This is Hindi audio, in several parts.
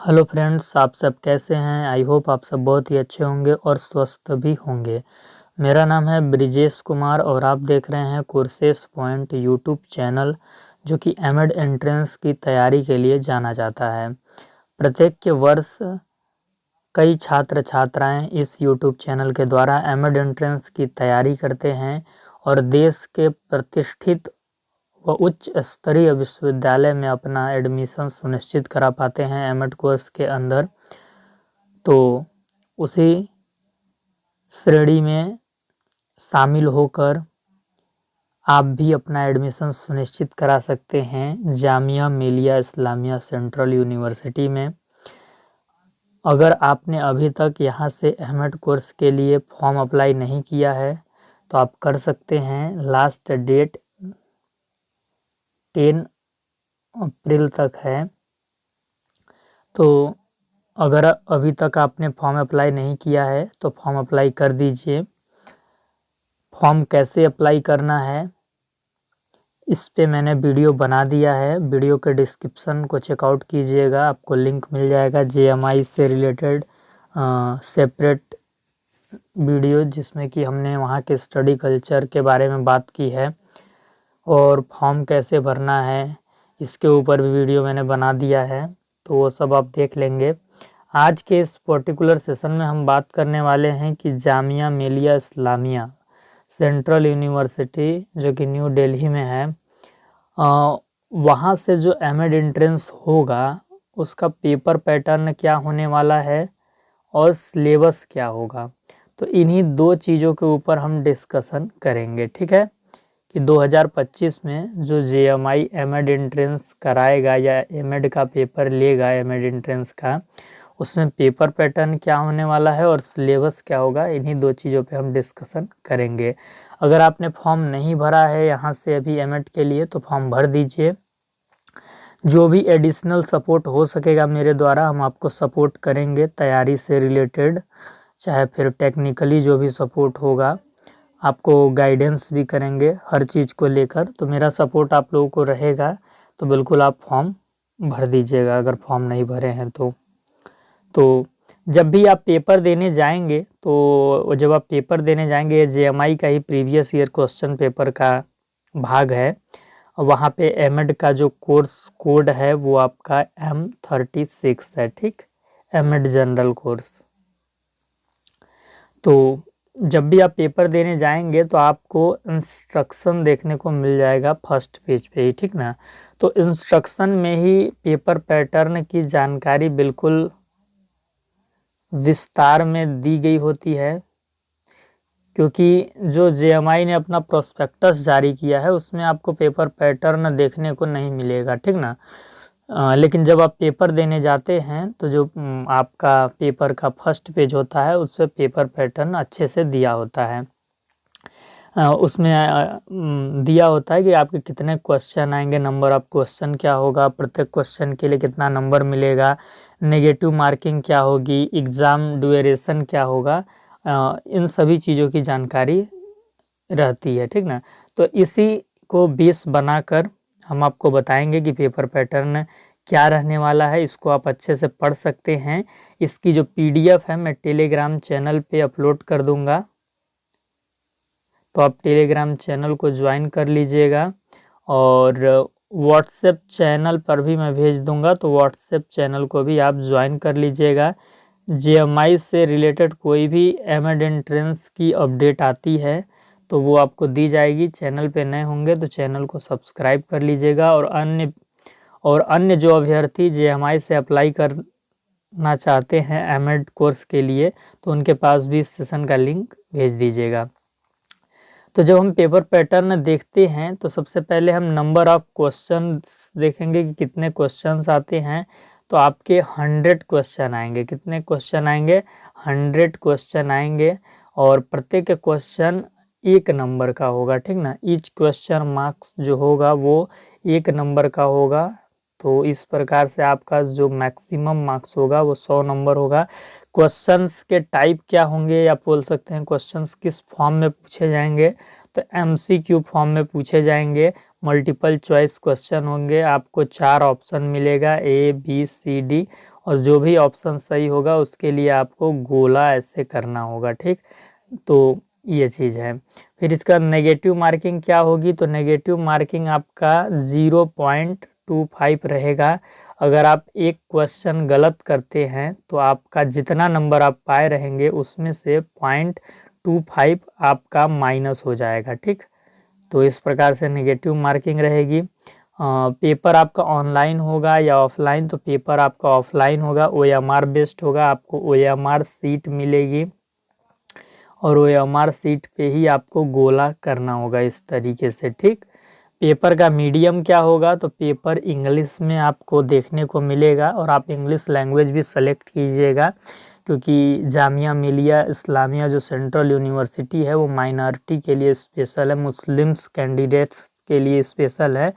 हेलो फ्रेंड्स, आप सब कैसे हैं। आई होप आप सब बहुत ही अच्छे होंगे और स्वस्थ भी होंगे। मेरा नाम है ब्रिजेश कुमार और आप देख रहे हैं कोर्सेस पॉइंट यूट्यूब चैनल, जो कि एमएड एंट्रेंस की तैयारी के लिए जाना जाता है। प्रत्येक के वर्ष कई छात्र छात्राएं इस यूट्यूब चैनल के द्वारा एमएड एंट्रेंस की तैयारी करते हैं और देश के प्रतिष्ठित व उच्च स्तरीय विश्वविद्यालय में अपना एडमिशन सुनिश्चित करा पाते हैं एमएड कोर्स के अंदर। तो उसी श्रेणी में शामिल होकर आप भी अपना एडमिशन सुनिश्चित करा सकते हैं जामिया मिलिया इस्लामिया सेंट्रल यूनिवर्सिटी में। अगर आपने अभी तक यहाँ से एमएड कोर्स के लिए फॉर्म अप्लाई नहीं किया है तो आप कर सकते हैं। लास्ट डेट 10 अप्रैल तक है। तो अगर अभी तक आपने फॉर्म अप्लाई नहीं किया है तो फॉर्म अप्लाई कर दीजिए। फॉर्म कैसे अप्लाई करना है इस पे मैंने वीडियो बना दिया है। वीडियो के डिस्क्रिप्शन को चेकआउट कीजिएगा, आपको लिंक मिल जाएगा जेएमआई से रिलेटेड सेपरेट वीडियो, जिसमें कि हमने वहाँ के स्टडी कल्चर के बारे में बात की है और फॉर्म कैसे भरना है इसके ऊपर भी वीडियो मैंने बना दिया है, तो वो सब आप देख लेंगे। आज के इस पर्टिकुलर सेशन में हम बात करने वाले हैं कि जामिया मिलिया इस्लामिया सेंट्रल यूनिवर्सिटी, जो कि न्यू दिल्ली में है, वहाँ से जो एमएड एंट्रेंस होगा उसका पेपर पैटर्न क्या होने वाला है और सिलेबस क्या होगा। तो इन्हीं दो चीज़ों के ऊपर हम डिस्कशन करेंगे, ठीक है। कि 2025 में जो जेएमआई एमएड एंट्रेंस कराएगा या एमएड का पेपर लेगा एमएड एंट्रेंस का, उसमें पेपर पैटर्न क्या होने वाला है और सिलेबस क्या होगा, इन्हीं दो चीज़ों पे हम डिस्कशन करेंगे। अगर आपने फॉर्म नहीं भरा है यहाँ से अभी एमएड के लिए तो फॉर्म भर दीजिए। जो भी एडिशनल सपोर्ट हो सकेगा मेरे द्वारा हम आपको सपोर्ट करेंगे तैयारी से रिलेटेड, चाहे फिर टेक्निकली जो भी सपोर्ट होगा आपको गाइडेंस भी करेंगे हर चीज़ को लेकर। तो मेरा सपोर्ट आप लोगों को रहेगा, तो बिल्कुल आप फॉर्म भर दीजिएगा अगर फॉर्म नहीं भरे हैं तो जब भी आप पेपर देने जाएंगे तो जब आप पेपर देने जाएंगे, ये जेएमआई का ही प्रीवियस ईयर क्वेश्चन पेपर का भाग है। वहाँ पे एमएड का जो कोर्स कोड है वो आपका M36 है, ठीक, एमएड जनरल कोर्स। तो जब भी आप पेपर देने जाएंगे तो आपको इंस्ट्रक्शन देखने को मिल जाएगा फर्स्ट पेज पे ही, ठीक ना। तो इंस्ट्रक्शन में ही पेपर पैटर्न की जानकारी बिल्कुल विस्तार में दी गई होती है, क्योंकि जो जेएमआई ने अपना प्रोस्पेक्टस जारी किया है उसमें आपको पेपर पैटर्न देखने को नहीं मिलेगा, ठीक ना। लेकिन जब आप पेपर देने जाते हैं तो जो आपका पेपर का फर्स्ट पेज होता है उस पर पेपर पैटर्न अच्छे से दिया होता है। उसमें दिया होता है कि आपके कितने क्वेश्चन आएंगे, नंबर ऑफ क्वेश्चन क्या होगा, प्रत्येक क्वेश्चन के लिए कितना नंबर मिलेगा, नेगेटिव मार्किंग क्या होगी, एग्ज़ाम ड्यूरेशन क्या होगा, इन सभी चीज़ों की जानकारी रहती है, ठीक ना। तो इसी को बेस बनाकर हम आपको बताएंगे कि पेपर पैटर्न क्या रहने वाला है। इसको आप अच्छे से पढ़ सकते हैं। इसकी जो पीडीएफ है मैं टेलीग्राम चैनल पे अपलोड कर दूंगा, तो आप टेलीग्राम चैनल को ज्वाइन कर लीजिएगा। और व्हाट्सएप चैनल पर भी मैं भेज दूंगा, तो व्हाट्सएप चैनल को भी आप ज्वाइन कर लीजिएगा। जेएमआई से रिलेटेड कोई भी एमएड एंट्रेंस की अपडेट आती है तो वो आपको दी जाएगी। चैनल पे नए होंगे तो चैनल को सब्सक्राइब कर लीजिएगा। और अन्य जो अभ्यर्थी जेएमआई से अप्लाई करना चाहते हैं एमएड कोर्स के लिए तो उनके पास भी इस सेशन का लिंक भेज दीजिएगा। तो जब हम पेपर पैटर्न देखते हैं तो सबसे पहले हम नंबर ऑफ क्वेश्चंस देखेंगे कि कितने क्वेश्चंस आते हैं। तो आपके 100 क्वेश्चन आएंगे। कितने क्वेश्चन आएंगे? 100 क्वेश्चन आएंगे और प्रत्येक क्वेश्चन 1 नंबर का होगा, ठीक ना। ईच क्वेश्चन मार्क्स जो होगा वो 1 नंबर का होगा। तो इस प्रकार से आपका जो मैक्सिमम मार्क्स होगा वो 100 नंबर होगा। क्वेश्चंस के टाइप क्या होंगे, या बोल सकते हैं क्वेश्चंस किस फॉर्म में पूछे जाएंगे, तो एमसीक्यू फॉर्म में पूछे जाएंगे। मल्टीपल चॉइस क्वेश्चन होंगे। आपको 4 ऑप्शन मिलेगा A B C D और जो भी ऑप्शन सही होगा उसके लिए आपको गोला ऐसे करना होगा, ठीक। तो ये चीज़ है। फिर इसका नेगेटिव मार्किंग क्या होगी, तो नेगेटिव मार्किंग आपका 0.25 रहेगा। अगर आप एक क्वेश्चन गलत करते हैं तो आपका जितना नंबर आप पाए रहेंगे उसमें से 0.25 आपका माइनस हो जाएगा, ठीक। तो इस प्रकार से नेगेटिव मार्किंग रहेगी। पेपर आपका ऑनलाइन होगा या ऑफलाइन, तो पेपर आपका ऑफलाइन होगा, OMR बेस्ड होगा, आपको OMR सीट मिलेगी और OMR सीट पे ही आपको गोला करना होगा इस तरीके से, ठीक। पेपर का मीडियम क्या होगा, तो पेपर इंग्लिश में आपको देखने को मिलेगा और आप इंग्लिश लैंग्वेज भी सेलेक्ट कीजिएगा, क्योंकि जामिया मिलिया इस्लामिया जो सेंट्रल यूनिवर्सिटी है वो माइनॉरिटी के लिए स्पेशल है, मुस्लिम्स कैंडिडेट्स के लिए स्पेशल है,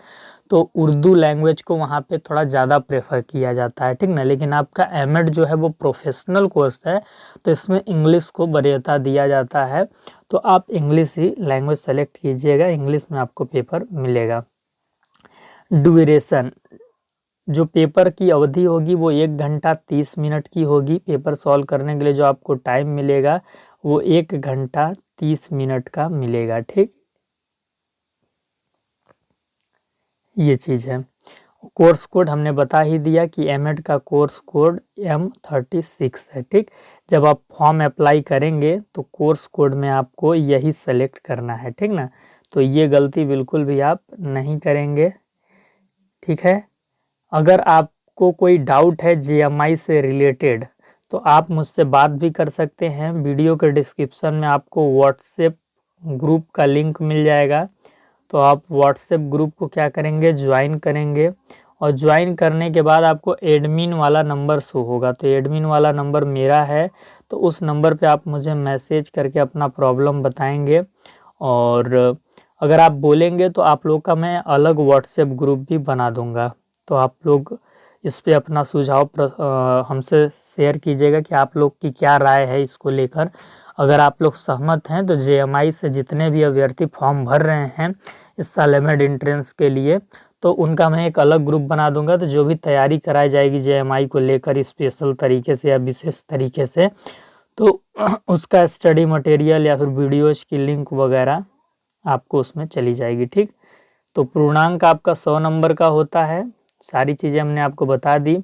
तो उर्दू लैंग्वेज को वहाँ पे थोड़ा ज़्यादा प्रेफर किया जाता है, ठीक ना। लेकिन आपका एमएड जो है वो प्रोफेशनल कोर्स है, तो इसमें इंग्लिश को वरीयता दिया जाता है, तो आप इंग्लिश ही लैंग्वेज सेलेक्ट कीजिएगा, इंग्लिश में आपको पेपर मिलेगा। ड्यूरेशन, जो पेपर की अवधि होगी वो 1 घंटा 30 मिनट की होगी। पेपर सॉल्व करने के लिए जो आपको टाइम मिलेगा वो 1 घंटा 30 मिनट का मिलेगा, ठीक। ये चीज़ है। कोर्स कोड हमने बता ही दिया कि एमएड का कोर्स कोड M36 है, ठीक। जब आप फॉर्म अप्लाई करेंगे तो कोर्स कोड में आपको यही सेलेक्ट करना है, ठीक ना। तो ये गलती बिल्कुल भी आप नहीं करेंगे, ठीक है। अगर आपको कोई डाउट है JMI से रिलेटेड तो आप मुझसे बात भी कर सकते हैं। वीडियो के डिस्क्रिप्शन में आपको व्हाट्सएप ग्रुप का लिंक मिल जाएगा, तो आप व्हाट्सएप ग्रुप को क्या करेंगे, ज्वाइन करेंगे, और ज्वाइन करने के बाद आपको एडमिन वाला नंबर शो होगा, तो एडमिन वाला नंबर मेरा है, तो उस नंबर पे आप मुझे मैसेज करके अपना प्रॉब्लम बताएंगे, और अगर आप बोलेंगे तो आप लोग का मैं अलग व्हाट्सएप ग्रुप भी बना दूंगा, तो आप लोग इस पे अपना सुझाव हमसे शेयर कीजिएगा कि आप लोग की क्या राय है इसको लेकर। अगर आप लोग सहमत हैं तो JMI से जितने भी अभ्यर्थी फॉर्म भर रहे हैं इस साल एमएड एंट्रेंस के लिए, तो उनका मैं एक अलग ग्रुप बना दूंगा, तो जो भी तैयारी कराई जाएगी JMI को लेकर स्पेशल तरीके से या विशेष तरीके से, तो उसका स्टडी मटेरियल या फिर वीडियोज की लिंक वगैरह आपको उसमें चली जाएगी, ठीक। तो पूर्णांक आपका 100 नंबर का होता है। सारी चीज़ें हमने आपको बता दी।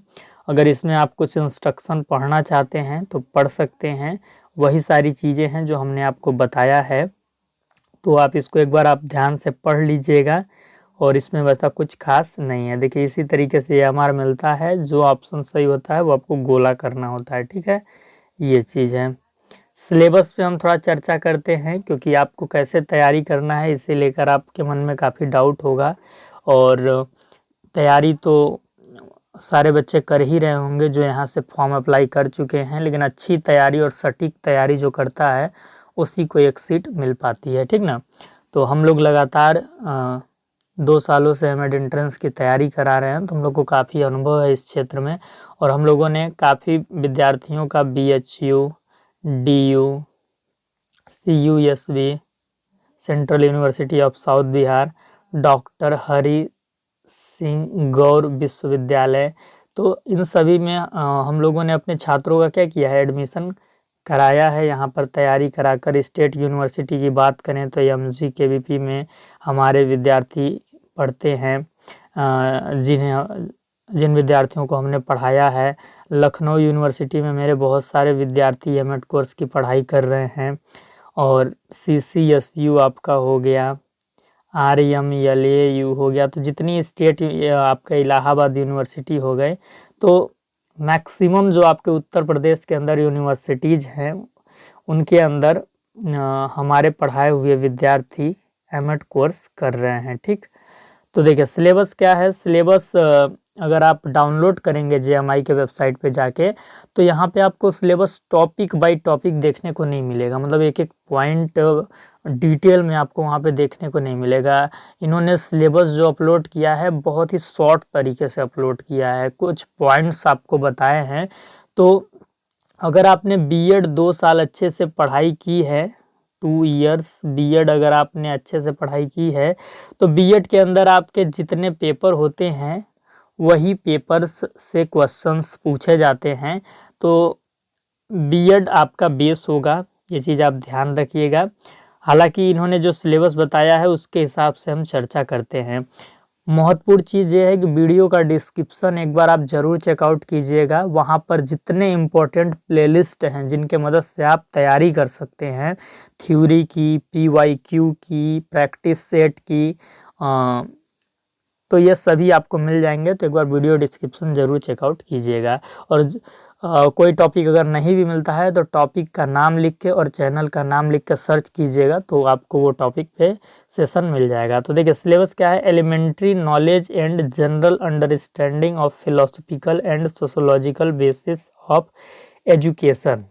अगर इसमें आप कुछ इंस्ट्रक्शन पढ़ना चाहते हैं तो पढ़ सकते हैं, वही सारी चीज़ें हैं जो हमने आपको बताया है, तो आप इसको एक बार आप ध्यान से पढ़ लीजिएगा, और इसमें वैसा कुछ खास नहीं है। देखिए इसी तरीके से AMR मिलता है, जो ऑप्शन सही होता है वो आपको गोला करना होता है, ठीक है। ये चीज़ है। सिलेबस पे हम थोड़ा चर्चा करते हैं, क्योंकि आपको कैसे तैयारी करना है इसे लेकर आपके मन में काफ़ी डाउट होगा, और तैयारी तो सारे बच्चे कर ही रहे होंगे जो यहाँ से फॉर्म अप्लाई कर चुके हैं, लेकिन अच्छी तैयारी और सटीक तैयारी जो करता है उसी को एक सीट मिल पाती है, ठीक ना। तो हम लोग लगातार 2 सालों से एमएड एंट्रेंस की तैयारी करा रहे हैं, तो हम लोग को काफ़ी अनुभव है इस क्षेत्र में, और हम लोगों ने काफ़ी विद्यार्थियों का BHU, DU, CUSB, central university of south Bihar, doctor Hari Singh Gour विश्वविद्यालय, तो इन सभी में हम लोगों ने अपने छात्रों का क्या किया है, एडमिशन कराया है यहाँ पर तैयारी कराकर। स्टेट यूनिवर्सिटी की बात करें तो MGKVP में हमारे विद्यार्थी पढ़ते हैं, जिन विद्यार्थियों को हमने पढ़ाया है। लखनऊ यूनिवर्सिटी में मेरे बहुत सारे विद्यार्थी एमएड कोर्स की पढ़ाई कर रहे हैं, और CCSU आपका हो गया, RMLAU हो गया, तो जितनी स्टेट आपका इलाहाबाद यूनिवर्सिटी हो गए, तो मैक्सिमम जो आपके उत्तर प्रदेश के अंदर यूनिवर्सिटीज़ हैं उनके अंदर हमारे पढ़ाए हुए विद्यार्थी एमएड कोर्स कर रहे हैं, ठीक। तो देखिए सिलेबस क्या है। सिलेबस अगर आप डाउनलोड करेंगे JMI के वेबसाइट पे जाके, तो यहाँ पे आपको सिलेबस टॉपिक बाय टॉपिक देखने को नहीं मिलेगा, मतलब एक एक पॉइंट डिटेल में आपको वहाँ पे देखने को नहीं मिलेगा। इन्होंने सिलेबस जो अपलोड किया है बहुत ही शॉर्ट तरीके से अपलोड किया है, कुछ पॉइंट्स आपको बताए हैं। तो अगर आपने B.Ed 2 साल अच्छे से पढ़ाई की है, 2 ईयर्स B.Ed अगर आपने अच्छे से पढ़ाई की है, तो B.Ed के अंदर आपके जितने पेपर होते हैं वही पेपर्स से क्वेश्चंस पूछे जाते हैं। तो बीएड आपका बेस होगा, ये चीज़ आप ध्यान रखिएगा। हालांकि इन्होंने जो सिलेबस बताया है उसके हिसाब से हम चर्चा करते हैं। महत्वपूर्ण चीज़ ये है कि वीडियो का डिस्क्रिप्शन एक बार आप ज़रूर चेकआउट कीजिएगा। वहाँ पर जितने इम्पोर्टेंट प्लेलिस्ट हैं जिनके मदद से आप तैयारी कर सकते हैं, थ्योरी की, पीवाईक्यू की, प्रैक्टिस सेट की, तो ये सभी आपको मिल जाएंगे। तो एक बार वीडियो डिस्क्रिप्शन ज़रूर चेकआउट कीजिएगा। और कोई टॉपिक अगर नहीं भी मिलता है तो टॉपिक का नाम लिख के और चैनल का नाम लिख के सर्च कीजिएगा, तो आपको वो टॉपिक पे सेशन मिल जाएगा। तो देखिए सिलेबस क्या है, elementary knowledge and general understanding of philosophical and sociological basis of education.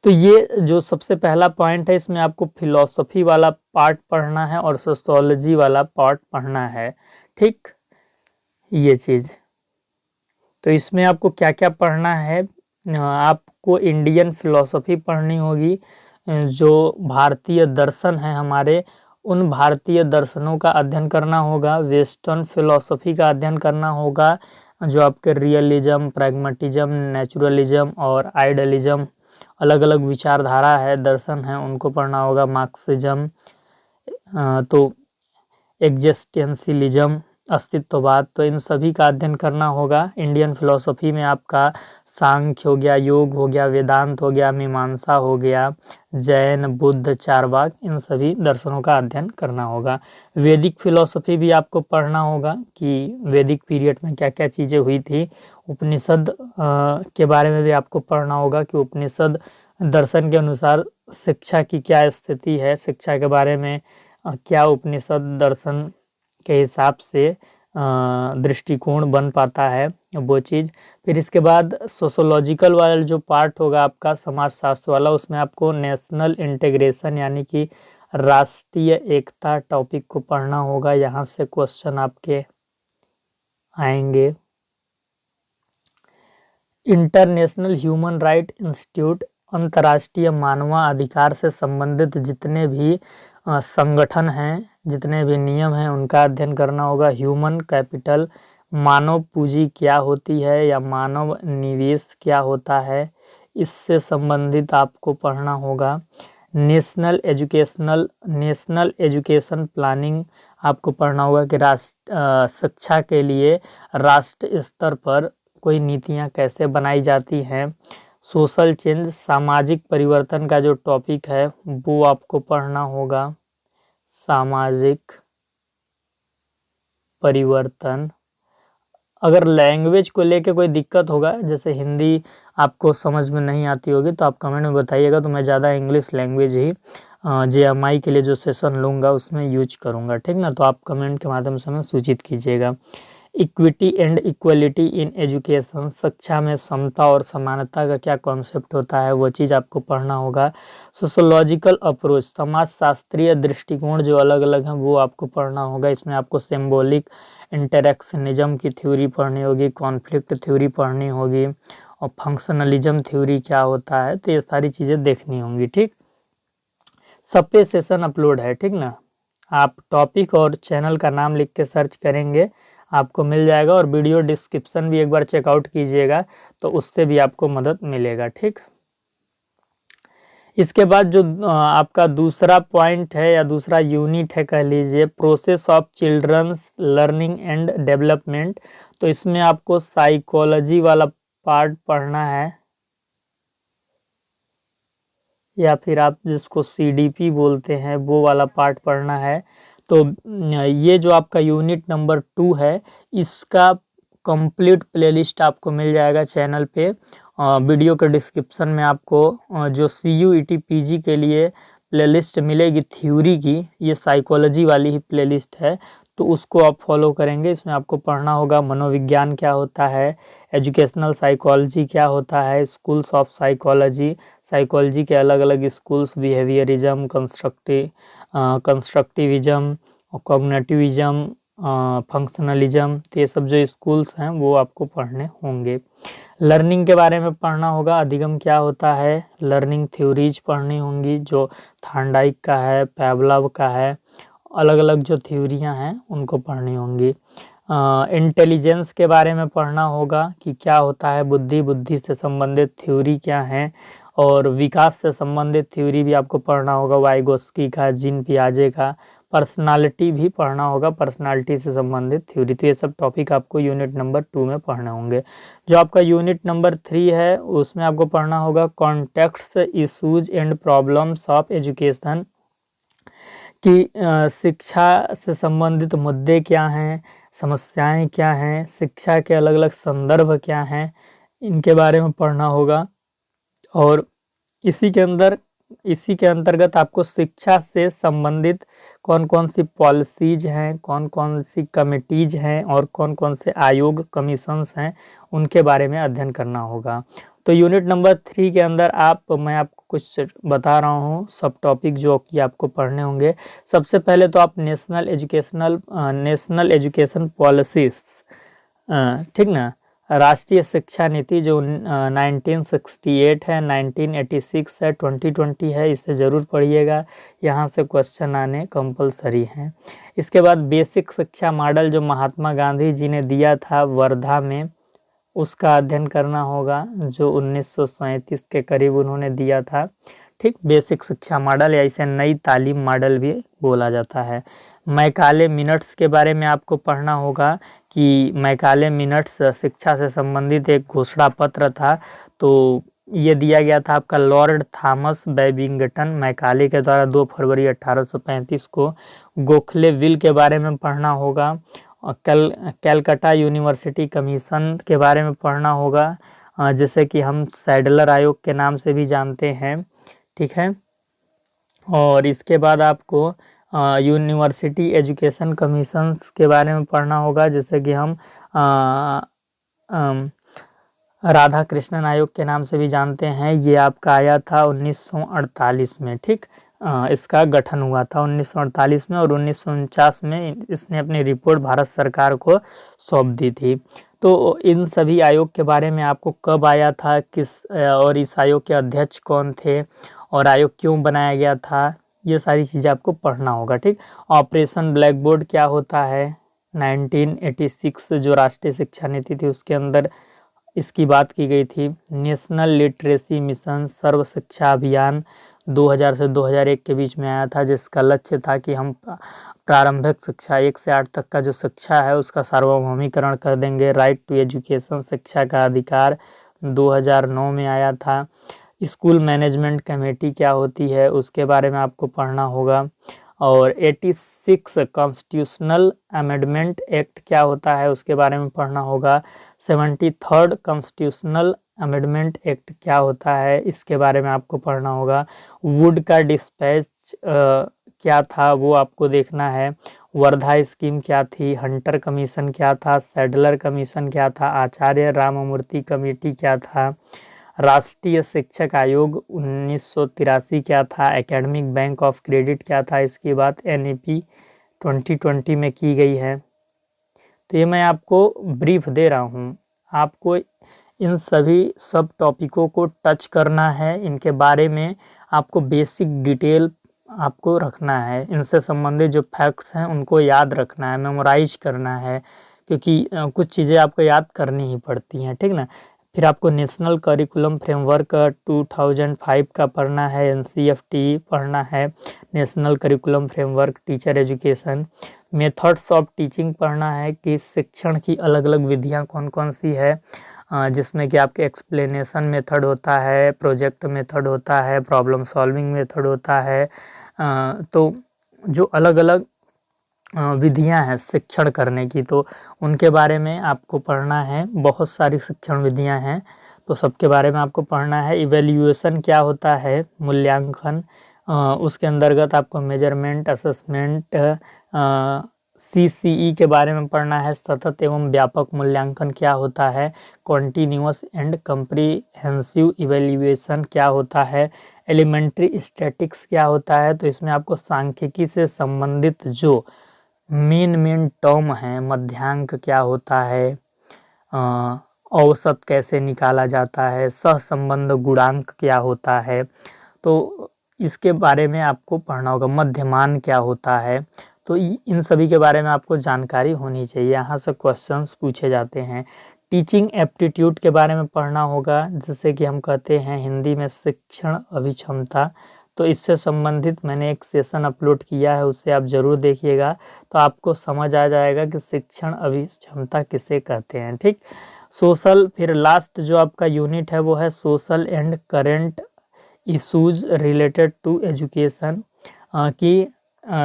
तो ये जो सबसे पहला पॉइंट है, इसमें आपको फिलॉसफी वाला पार्ट पढ़ना है और सोशोलॉजी वाला पार्ट पढ़ना है, ठीक, ये चीज़। तो इसमें आपको क्या क्या पढ़ना है, आपको इंडियन फिलॉसफी पढ़नी होगी, जो भारतीय दर्शन है हमारे, उन भारतीय दर्शनों का अध्ययन करना होगा। वेस्टर्न फिलॉसफी का अध्ययन करना होगा, जो आपके रियलिज्म, प्रैग्मेटिज्म, नेचुरलिज्म और आइडियलिज्म, अलग अलग विचारधारा है, दर्शन है, उनको पढ़ना होगा। मार्क्सिज्म, तो एग्जिस्टेंशियलिज्म, अस्तित्ववाद, तो इन सभी का अध्ययन करना होगा। इंडियन फिलॉसफी में आपका सांख्य हो गया, योग हो गया, वेदांत हो गया, मीमांसा हो गया, जैन, बुद्ध, चारवाक, इन सभी दर्शनों का अध्ययन करना होगा। वैदिक फिलॉसफी भी आपको पढ़ना होगा कि वैदिक पीरियड में क्या क्या चीज़ें हुई थी। उपनिषद के बारे में भी आपको पढ़ना होगा कि उपनिषद दर्शन के अनुसार शिक्षा की क्या स्थिति है, शिक्षा के बारे में क्या उपनिषद दर्शन के हिसाब से दृष्टिकोण बन पाता है, वो चीज़। फिर इसके बाद सोशोलॉजिकल वाला जो पार्ट होगा आपका समाजशास्त्र वाला, उसमें आपको नेशनल इंटीग्रेशन यानी कि राष्ट्रीय एकता टॉपिक को पढ़ना होगा। यहाँ से क्वेश्चन आपके आएंगे। इंटरनेशनल ह्यूमन राइट इंस्टीट्यूट, अंतर्राष्ट्रीय मानवाधिकार से संबंधित जितने भी संगठन हैं, जितने भी नियम हैं, उनका अध्ययन करना होगा। ह्यूमन कैपिटल, मानव पूंजी क्या होती है या मानव निवेश क्या होता है, इससे संबंधित आपको पढ़ना होगा। नेशनल एजुकेशन प्लानिंग आपको पढ़ना होगा कि शिक्षा के लिए राष्ट्र स्तर पर कोई नीतियाँ कैसे बनाई जाती हैं। सोशल चेंज, सामाजिक परिवर्तन का जो टॉपिक है वो आपको पढ़ना होगा। सामाजिक परिवर्तन, अगर लैंग्वेज को लेके कोई दिक्कत होगा, जैसे हिंदी आपको समझ में नहीं आती होगी, तो आप कमेंट में बताइएगा, तो मैं ज़्यादा इंग्लिश लैंग्वेज ही JMI के लिए जो सेशन लूँगा उसमें यूज करूँगा, ठीक ना। तो आप कमेंट के माध्यम से हमें सूचित कीजिएगा। Equity and equality in education, शिक्षा में समता और समानता का क्या कॉन्सेप्ट होता है, वो चीज़ आपको पढ़ना होगा। सोशोलॉजिकल अप्रोच, समाजशास्त्रीय दृष्टिकोण जो अलग अलग हैं वो आपको पढ़ना होगा। इसमें आपको सिंबॉलिक इंटरेक्शनिज्म की थ्योरी पढ़नी होगी, कॉन्फ्लिक्ट थ्योरी पढ़नी होगी, और फंक्शनलिज्म थ्योरी क्या होता है, तो ये सारी चीज़ें देखनी होंगी, ठीक। सब पे सेशन अपलोड है, ठीक ना। आप टॉपिक और चैनल का नाम लिख के सर्च करेंगे, आपको मिल जाएगा। और वीडियो डिस्क्रिप्शन भी एक बार चेकआउट कीजिएगा, तो उससे भी आपको मदद मिलेगा, ठीक। इसके बाद जो आपका दूसरा पॉइंट है या दूसरा यूनिट है, कह लीजिए, process of children's learning and development, तो इसमें आपको साइकोलॉजी वाला पार्ट पढ़ना है, या फिर आप जिसको CDP बोलते हैं वो वाला पार्ट पढ़ना है। तो ये जो आपका यूनिट नंबर 2 है, इसका कंप्लीट प्लेलिस्ट आपको मिल जाएगा चैनल पे। वीडियो के डिस्क्रिप्शन में आपको जो CUET PG के लिए प्लेलिस्ट मिलेगी थ्योरी की, ये साइकोलॉजी वाली ही प्लेलिस्ट है, तो उसको आप फॉलो करेंगे। इसमें आपको पढ़ना होगा मनोविज्ञान क्या होता है, एजुकेशनल साइकोलॉजी क्या होता है, स्कूल्स ऑफ साइकोलॉजी, साइकोलॉजी के अलग अलग schools, behaviourism, constructivism, cognitivism, functionalism, तो ये सब जो स्कूल्स हैं वो आपको पढ़ने होंगे। लर्निंग के बारे में पढ़ना होगा, अधिगम क्या होता है, लर्निंग थ्योरीज पढ़नी होंगी, जो थार्नडाइक का है, पैवलव का है, अलग अलग जो थ्योरियां हैं उनको पढ़नी होंगी। इंटेलिजेंस के बारे में पढ़ना होगा कि क्या होता है बुद्धि, बुद्धि से संबंधित थ्योरी क्या है, और विकास से संबंधित थ्योरी भी आपको पढ़ना होगा, वाइगोस्की का, जीन पियाजे का। पर्सनालिटी भी पढ़ना होगा, पर्सनालिटी से संबंधित थ्योरी। तो ये सब टॉपिक आपको यूनिट नंबर 2 में पढ़ने होंगे। जो आपका यूनिट नंबर 3 है उसमें आपको पढ़ना होगा context, issues and problems of education, कि शिक्षा से संबंधित मुद्दे क्या हैं, समस्याएं क्या हैं, शिक्षा के अलग अलग संदर्भ क्या हैं, इनके बारे में पढ़ना होगा। और इसी के अंतर्गत आपको शिक्षा से संबंधित कौन कौन सी पॉलिसीज हैं, कौन कौन सी कमिटीज हैं और कौन कौन से आयोग, कमीशंस हैं, उनके बारे में अध्ययन करना होगा। तो यूनिट नंबर 3 के अंदर मैं आपको कुछ बता रहा हूँ सब टॉपिक जो कि आपको पढ़ने होंगे। सबसे पहले तो आप नेशनल एजुकेशन पॉलिसीज, ठीक ना, राष्ट्रीय शिक्षा नीति जो 1968 है, 1986 है, 2020 है, इसे ज़रूर पढ़िएगा, यहाँ से क्वेश्चन आने कंपलसरी हैं। इसके बाद बेसिक शिक्षा मॉडल जो महात्मा गांधी जी ने दिया था वर्धा में, उसका अध्ययन करना होगा, जो 1937 के करीब उन्होंने दिया था। ठीक, बेसिक शिक्षा मॉडल या इसे नई तालीम मॉडल भी बोला जाता है। मैकाले मिनट्स के बारे में आपको पढ़ना होगा कि मैकाले मिनट्स शिक्षा से संबंधित एक घोषणा पत्र था। तो ये दिया गया था आपका लॉर्ड थॉमस बैबिंगटन मैकाले के द्वारा 2 फरवरी 1835 को। गोखले विल के बारे में पढ़ना होगा। और कैलकाटा यूनिवर्सिटी कमीशन के बारे में पढ़ना होगा, जैसे कि हम सैडलर आयोग के नाम से भी जानते हैं। ठीक है, और इसके बाद आपको यूनिवर्सिटी एजुकेशन कमीशंस के बारे में पढ़ना होगा, जैसे कि हम राधा कृष्णन आयोग के नाम से भी जानते हैं। ये आपका आया था 1948 में। ठीक, इसका गठन हुआ था 1948 में, और 1949 में इसने अपनी रिपोर्ट भारत सरकार को सौंप दी थी। तो इन सभी आयोग के बारे में आपको कब आया था, और इस आयोग के अध्यक्ष कौन थे, और आयोग क्यों बनाया गया था, ये सारी चीज़ें आपको पढ़ना होगा। ठीक, ऑपरेशन ब्लैक बोर्ड क्या होता है, 1986 जो राष्ट्रीय शिक्षा नीति थी उसके अंदर इसकी बात की गई थी। नेशनल लिटरेसी मिशन सर्व शिक्षा अभियान 2000 से 2001 के बीच में आया था, जिसका लक्ष्य था कि हम प्रारंभिक शिक्षा 1 से 8 तक का जो शिक्षा है उसका सार्वभौमिकरण कर देंगे। राइट टू एजुकेशन, शिक्षा का अधिकार 2009 में आया था। स्कूल मैनेजमेंट कमेटी क्या होती है उसके बारे में आपको पढ़ना होगा। और 86 कॉन्स्टिट्यूशनल अमेंडमेंट एक्ट क्या होता है उसके बारे में पढ़ना होगा। 73rd कॉन्स्टिट्यूशनल अमेंडमेंट एक्ट क्या होता है इसके बारे में आपको पढ़ना होगा। वुड का डिस्पैच क्या था वो आपको देखना है। वर्धा स्कीम क्या थी, हंटर कमीशन क्या था, सैडलर कमीशन क्या था, आचार्य राममूर्ति कमेटी क्या था, राष्ट्रीय शिक्षक आयोग 1983 क्या था, एकेडमिक बैंक ऑफ क्रेडिट क्या था, इसकी बात NEP 2020 में की गई है। तो ये मैं आपको ब्रीफ दे रहा हूँ, आपको इन सभी सब टॉपिकों को टच करना है, इनके बारे में आपको बेसिक डिटेल आपको रखना है, इनसे संबंधित जो फैक्ट्स हैं उनको याद रखना है, मेमोराइज करना है, क्योंकि कुछ चीज़ें आपको याद करनी ही पड़ती हैं। ठीक ना, फिर आपको नेशनल करिकुलम फ्रेमवर्क 2005 का पढ़ना है, NCFT पढ़ना है, national curriculum framework teacher education. Methods of teaching पढ़ना है कि शिक्षण की अलग अलग विधियां कौन कौन सी है, जिसमें कि आपके एक्सप्लेनेशन मेथड होता है, प्रोजेक्ट मेथड होता है, प्रॉब्लम सॉल्विंग मेथड होता है। तो जो अलग अलग विधियां हैं शिक्षण करने की, तो उनके बारे में आपको पढ़ना है। बहुत सारी शिक्षण विधियां हैं, तो सबके बारे में आपको पढ़ना है। इवैल्यूएशन क्या होता है, मूल्यांकन, उसके अंतर्गत आपको मेजरमेंट, असेसमेंट, CCE के बारे में पढ़ना है। सतत एवं व्यापक मूल्यांकन क्या होता है, कॉन्टीन्यूअस एंड कम्प्रीहेंसिव इवैल्यूएशन क्या होता है, एलिमेंट्री स्टैटिक्स क्या होता है। तो इसमें आपको सांख्यिकी से संबंधित जो मेन टर्म है, मध्यांक क्या होता है, औसत कैसे निकाला जाता है, सहसंबंध गुणांक क्या होता है, तो इसके बारे में आपको पढ़ना होगा। मध्यमान क्या होता है, तो इन सभी के बारे में आपको जानकारी होनी चाहिए। यहाँ से क्वेश्चंस पूछे जाते हैं। टीचिंग एप्टीट्यूड के बारे में पढ़ना होगा, जैसे कि हम कहते हैं हिंदी में शिक्षण अभिक्षमता। तो इससे संबंधित मैंने एक सेशन अपलोड किया है, उससे आप ज़रूर देखिएगा, तो आपको समझ आ जाएगा कि शिक्षण अभिक्षमता किसे कहते हैं। ठीक, सोशल, फिर लास्ट जो आपका यूनिट है वो है social and current issues related to education, कि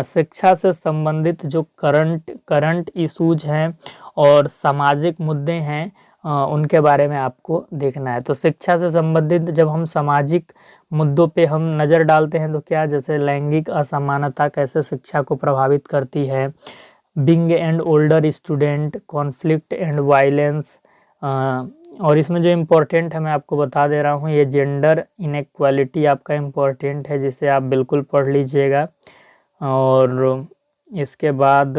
शिक्षा से संबंधित जो करंट इशूज हैं और सामाजिक मुद्दे हैं, उनके बारे में आपको देखना है। तो शिक्षा से संबंधित जब हम सामाजिक मुद्दों पे हम नज़र डालते हैं तो क्या, जैसे लैंगिक असमानता कैसे शिक्षा को प्रभावित करती है, being and older student, conflict and violence, और इसमें जो इम्पोर्टेंट है मैं आपको बता दे रहा हूँ, ये जेंडर इनएक्वालिटी आपका इम्पोर्टेंट है, जिसे आप बिल्कुल पढ़ लीजिएगा। और इसके बाद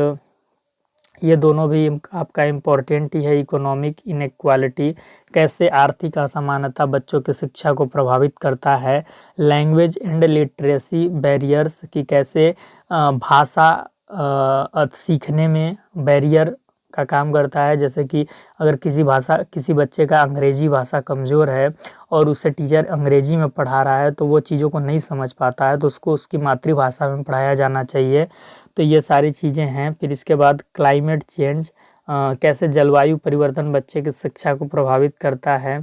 ये दोनों भी आपका इम्पोर्टेंट ही है। इकोनॉमिक इनएक्वालिटी, कैसे आर्थिक असमानता बच्चों की शिक्षा को प्रभावित करता है। लैंग्वेज एंड लिटरेसी बैरियर्स, कि कैसे भाषा सीखने में बैरियर का काम करता है। जैसे कि अगर किसी बच्चे का अंग्रेजी भाषा कमज़ोर है और उसे टीचर अंग्रेजी में पढ़ा रहा है तो वो चीज़ों को नहीं समझ पाता है, तो उसको उसकी मातृभाषा में पढ़ाया जाना चाहिए। तो ये सारी चीज़ें हैं। फिर इसके बाद क्लाइमेट चेंज, कैसे जलवायु परिवर्तन बच्चे की शिक्षा को प्रभावित करता है।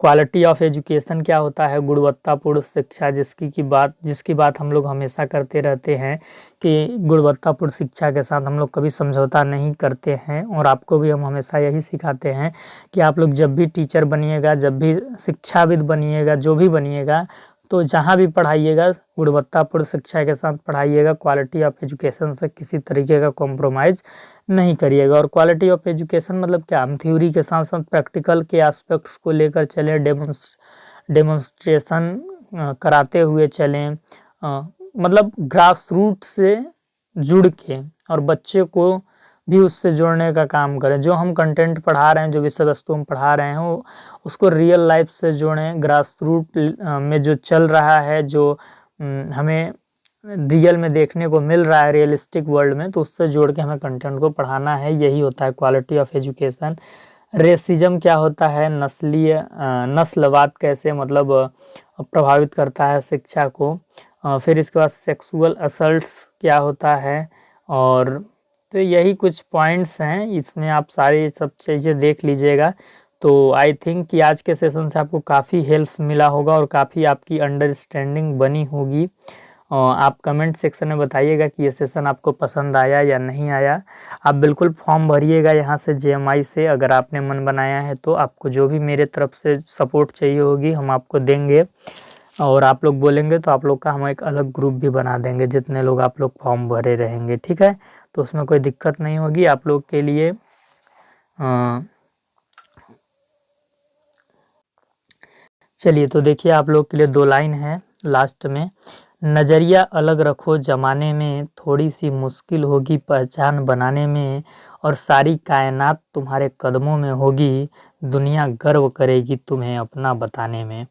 क्वालिटी ऑफ एजुकेशन क्या होता है, गुणवत्तापूर्ण शिक्षा, जिसकी बात हम लोग हमेशा करते रहते हैं कि गुणवत्तापूर्ण शिक्षा के साथ हम लोग कभी समझौता नहीं करते हैं। और आपको भी हम हमेशा यही सिखाते हैं कि आप लोग जब भी टीचर बनिएगा, जब भी शिक्षाविद बनिएगा, जो भी बनिएगा, तो जहाँ भी पढ़ाइएगा गुणवत्तापूर्ण शिक्षा के साथ पढ़ाइएगा। क्वालिटी ऑफ एजुकेशन से किसी तरीके का कॉम्प्रोमाइज़ नहीं करिएगा। और क्वालिटी ऑफ एजुकेशन मतलब क्या, हम थ्योरी के साथ साथ प्रैक्टिकल के एस्पेक्ट्स को लेकर चलें, डेमोन्स्ट्रेशन कराते हुए चलें, मतलब ग्रास रूट से जुड़ के और बच्चे को भी उससे जोड़ने का काम करें। जो हम कंटेंट पढ़ा रहे हैं, जो विषय वस्तु हम पढ़ा रहे हैं, वो उसको रियल लाइफ से जोड़ें। ग्रास रूट में जो चल रहा है, जो हमें रियल में देखने को मिल रहा है रियलिस्टिक वर्ल्ड में, तो उससे जोड़ के हमें कंटेंट को पढ़ाना है। यही होता है क्वालिटी ऑफ एजुकेशन। रेसिज्म क्या होता है, नस्लवाद कैसे मतलब प्रभावित करता है शिक्षा को। फिर इसके बाद सेक्सुअल असल्ट्स क्या होता है। और तो यही कुछ पॉइंट्स हैं, इसमें आप सारी सब चीज़ें देख लीजिएगा। तो आई थिंक कि आज के सेशन से आपको काफ़ी हेल्प मिला होगा और काफ़ी आपकी अंडरस्टैंडिंग बनी होगी। आप कमेंट सेक्शन में बताइएगा कि ये सेशन आपको पसंद आया या नहीं आया। आप बिल्कुल फॉर्म भरिएगा यहाँ से JMI से, अगर आपने मन बनाया है तो। आपको जो भी मेरे तरफ से सपोर्ट चाहिए होगी हम आपको देंगे, और आप लोग बोलेंगे तो आप लोग का हम एक अलग ग्रुप भी बना देंगे, जितने लोग आप लोग फॉर्म भरे रहेंगे, ठीक है। तो उसमें कोई दिक्कत नहीं होगी आप लोग के लिए। चलिए, तो देखिए आप लोग के लिए 2 लाइन है लास्ट में। नज़रिया अलग रखो ज़माने में, थोड़ी सी मुश्किल होगी पहचान बनाने में, और सारी कायनात तुम्हारे कदमों में होगी, दुनिया गर्व करेगी तुम्हें अपना बताने में।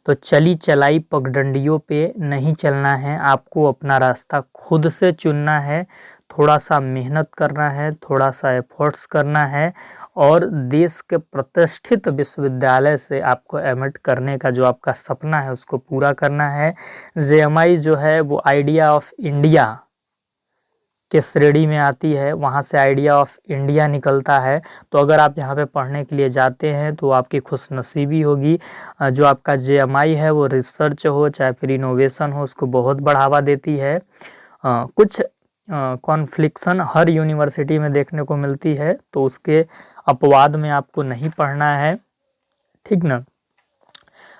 तो चली चलाई पगडंडियों पे नहीं चलना है, आपको अपना रास्ता खुद से चुनना है। थोड़ा सा मेहनत करना है, थोड़ा सा एफर्ट्स करना है, और देश के प्रतिष्ठित विश्वविद्यालय से आपको एमिट करने का जो आपका सपना है उसको पूरा करना है। JMI जो है वो आइडिया ऑफ इंडिया के श्रेणी में आती है, वहाँ से आइडिया ऑफ इंडिया निकलता है। तो अगर आप यहाँ पे पढ़ने के लिए जाते हैं तो आपकी खुशनसीबी होगी। जो आपका JMI है वो रिसर्च हो चाहे फिर इनोवेशन हो, उसको बहुत बढ़ावा देती है। कुछ कॉन्फ्लिक्शन हर यूनिवर्सिटी में देखने को मिलती है, तो उसके अपवाद में आपको नहीं पढ़ना है, ठीक ना।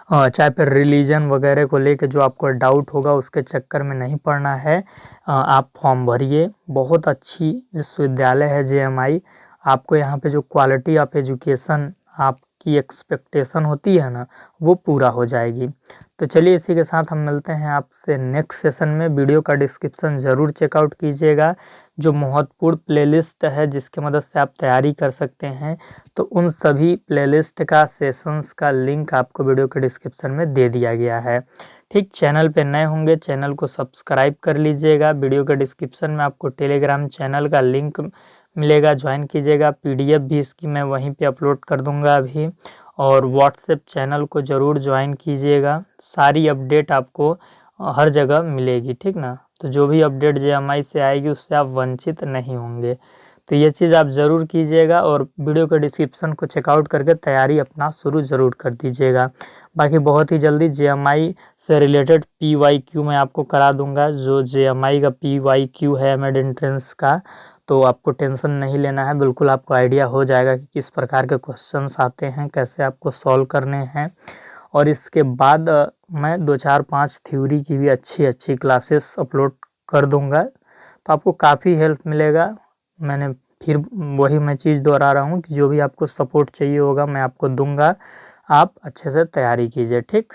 चाहे फिर रिलीजन वगैरह को लेके जो आपको डाउट होगा उसके चक्कर में नहीं पढ़ना है। आप फॉर्म भरिए, बहुत अच्छी विश्वविद्यालय है JMI। आपको यहाँ पे जो क्वालिटी ऑफ एजुकेशन आपकी एक्सपेक्टेशन होती है ना, वो पूरा हो जाएगी। तो चलिए, इसी के साथ हम मिलते हैं आपसे नेक्स्ट सेशन में। वीडियो का डिस्क्रिप्शन ज़रूर चेकआउट कीजिएगा, जो महत्वपूर्ण प्लेलिस्ट है जिसकी मदद से आप तैयारी कर सकते हैं। तो उन सभी प्लेलिस्ट का सेशंस का लिंक आपको वीडियो के डिस्क्रिप्शन में दे दिया गया है, ठीक, चैनल पे नए होंगे चैनल को सब्सक्राइब कर लीजिएगा। वीडियो के डिस्क्रिप्शन में आपको टेलीग्राम चैनल का लिंक मिलेगा, ज्वाइन कीजिएगा। पीडीएफ भी इसकी मैं वहीं पे अपलोड कर दूंगा अभी। और व्हाट्सएप चैनल को ज़रूर ज्वाइन कीजिएगा, सारी अपडेट आपको हर जगह मिलेगी, ठीक ना। तो जो भी अपडेट जेएमआई से आएगी उससे आप वंचित नहीं होंगे। तो ये चीज़ आप ज़रूर कीजिएगा और वीडियो के डिस्क्रिप्शन को चेकआउट करके तैयारी अपना शुरू ज़रूर कर दीजिएगा। बाकी बहुत ही जल्दी जेएमआई से रिलेटेड पीवाईक्यू मैं आपको करा दूंगा। जो जेएमआई का पीवाईक्यू है मिड एंट्रेंस का, तो आपको टेंशन नहीं लेना है, बिल्कुल आपको आइडिया हो जाएगा कि किस प्रकार के क्वेश्चंस आते हैं, कैसे आपको सॉल्व करने हैं। और इसके बाद मैं 2-4-5 थ्योरी की भी अच्छी क्लासेस अपलोड कर दूंगा, तो आपको काफ़ी हेल्प मिलेगा। मैंने फिर वही मैं चीज़ दोहरा रहा हूँ कि जो भी आपको सपोर्ट चाहिए होगा मैं आपको दूंगा, आप अच्छे से तैयारी कीजिए, ठीक।